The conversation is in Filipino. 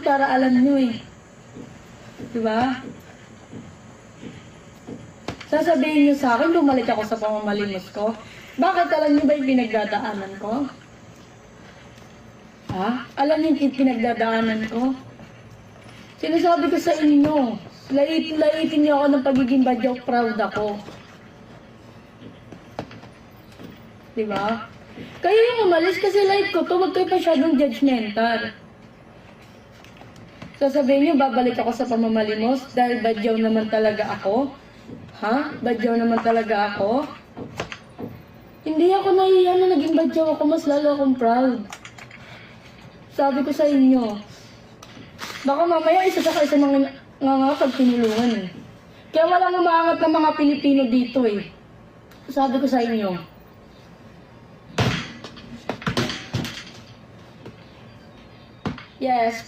para alam nyo eh. Diba? Sasabihin nyo sa akin, bumalik ako sa pamamalimos ko. Bakit alam nyo ba yung pinagdadaanan ko? Ha? Alam niyo yung pinagdadaanan ko? Sinasabi ko sa inyo, laitin niyo ako ng pagiging badyaw, proud ako. Diba? Kayo yung umalis kasi like ko to, wag kayo masyadong judgmental. Sasabihin niyo, babalik ako sa pamamalimos dahil badyaw naman talaga ako? Ha? Badyaw naman talaga ako? Hindi ako nahiya na naging badyaw ako, mas lalo akong proud. Sabi ko sa inyo, baka mamaya isa sa kayo sa mga ngangakag tinulungan eh. Kaya walang umaangat ng mga Pilipino dito eh. Sabi ko sa inyo. Yes,